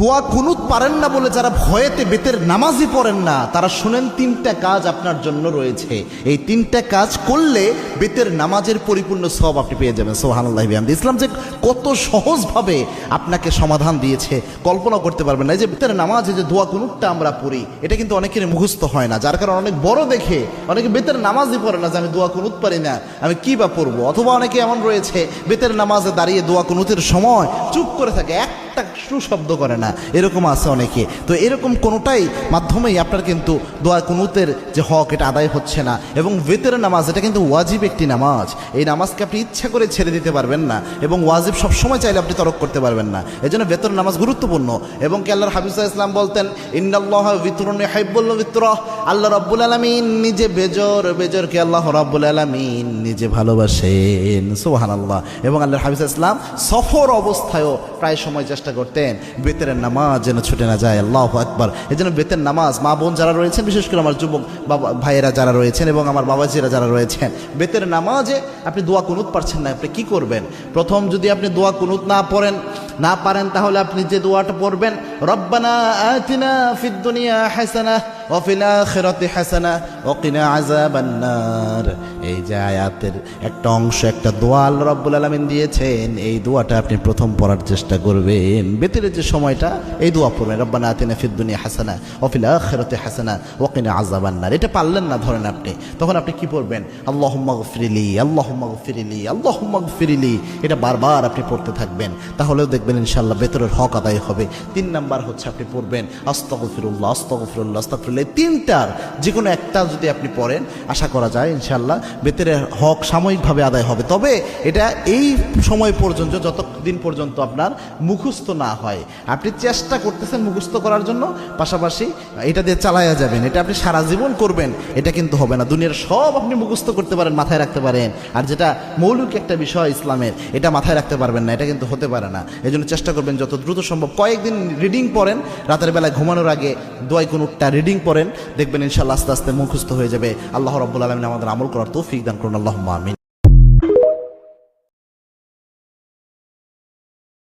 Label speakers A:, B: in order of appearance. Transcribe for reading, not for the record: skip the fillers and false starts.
A: দোয়া কুনুত পারেন না বলে যারা ভয়েতে বেতের নামাজই পড়েন না, তারা শুনেন তিনটা কাজ আপনার জন্য রয়েছে। এই তিনটা কাজ করলে বেতের নামাজের পরিপূর্ণ সওয়াব আপনি পেয়ে যাবেন। সুবহানাল্লাহি বিহামদি। ইসলাম যে কত সহজভাবে আপনাকে সমাধান দিয়েছে কল্পনা করতে পারবেন না। এই যে বেতের নামাজে যে দোয়া কুনুতটা আমরা পড়ি, এটা কিন্তু অনেকের মুখস্থ হয় না, যার কারণে অনেক বড় দেখে অনেকে বেতের নামাজই পড়ে না যে আমি দোয়া কুনুত পারি না, আমি কী বা পড়বো। অথবা অনেকে এমন রয়েছে বেতের নামাজে দাঁড়িয়ে দোয়া কুনুতের সময় চুপ করে থাকে, একটা শব্দ করে না, এরকম আছে অনেকে। তো এরকম কোনোটাই মাধ্যমেই আপনার কিন্তু দোয়া কুনুতের যে হক এটা আদায় হচ্ছে না। এবং বেতের নামাজ এটা কিন্তু ওয়াজিব একটি নামাজ, এই নামাজকে আপনি ইচ্ছা করে ছেড়ে দিতে পারবেন না, এবং ওয়াজিব সবসময় চাইলে আপনি তরক করতে পারবেন না। এই জন্য বেতের নামাজ গুরুত্বপূর্ণ। এবং কি আল্লাহর হাবিব সাল্লাল্লাহু আলাইহি ওয়াসাল্লাম বলতেন, ইন্নাল্লাহা বিতরুন ইউহিব্বুল বিতরা, আল্লাহ রাব্বুল আলামিন নিজে বেজরকে আল্লাহ রাব্বুল আলামিন নিজে ভালোবাসেন। সুবহানাল্লাহ। এবং আল্লাহর হাবিব সাল্লাল্লাহু আলাইহি ওয়াসাল্লাম সফর অবস্থায়ও প্রায় সময় চেষ্টা করতেন বেতের নামাজ যেন ছুটে না যায়। আল্লাহু আকবার। এই জন্য বেতের নামাজ মা বোন যারা রয়েছেন, বিশেষ করে আমার যুবক বাবা ভাইয়েরা যারা রয়েছেন এবং আমার বাবাজিরা যারা রয়েছেন, বেতের নামাজে আপনি দোয়া কুনুত পারছেন না, আপনি কি করবেন? প্রথম যদি আপনি দোয়া কুনুত না পারেন তাহলে আপনি যে দোয়াটা পড়বেন, রব্বানা আতিনা ফিদ দুনিয়া হাসানাহ ওয়া ফিল আখিরাতি হাসানাহ ওয়া কিনা আযাবান নার। এই যে আয়াতের একটা অংশ, একটা দোয়া আল্লাহ রাব্বুল আলামিন দিয়েছেন, এই দোয়াটা আপনি প্রথম পড়ার চেষ্টা করবেন। বেতের যে সময়টা এই দোয়া পড়বেন, রব্বানা আতিনা ফিদ দুনিয়া হাসানাহ ওয়া ফিল আখিরাতি হাসানাহ ওয়া কিনা আযাবান নার। এটা পারলেন না ধরেন আপনি, তখন আপনি কি পড়বেন? আল্লাহুম্মা গফিরলি, আল্লাহুম্মা গফিরলি, আল্লাহুম্মা গফিরলি। এটা বারবার আপনি পড়তে থাকবেন, তাহলেও দেখবেন ইনশাআল্লাহ বেতরের হক আদায় হবে। 3 নাম্বার হচ্ছে আপনি পড়বেন আস্তাগফিরুল্লাহ, আস্তাগফিরুল্লাহ, আস্তাগফিরুল্লাহ। তিনটার যে কোনো একটা যদি আপনি পড়েন, আশা করা যায় ইনশাআল্লাহ বেতরের হক সাময়িকভাবে আদায় হবে। তবে এটা এই সময় পর্যন্ত, যতদিন পর্যন্ত আপনার মুখস্থ না হয়। আপনি চেষ্টা করতেছেন মুখস্থ করার জন্য, পাশাপাশি এটা দিয়ে চালায়া যাবেন, এটা আপনি সারা জীবন করবেন, এটা কিন্তু হবে না। দুনিয়ার সব আপনি মুখস্থ করতে পারেন, মাথায় রাখতে পারেন, আর যেটা মৌলিক একটা বিষয় ইসলামের, এটা মাথায় রাখতে পারবেন না, এটা কিন্তু হতে পারে না। এই জন্য চেষ্টা করবেন যত দ্রুত সম্ভব কয়েকদিন রিডিং পড়েন, রাতের বেলায় ঘুমানোর আগে দোয়া কুনুতটা রিডিং পড়েন, দেখবেন ইনশাআল্লাহ আস্তে আস্তে মুখস্থ হয়ে যাবে। আল্লাহ রাব্বুল আলামিন আমাদের আমল করার তৌফিক দান করুন। আল্লাহুম্মা আমিন।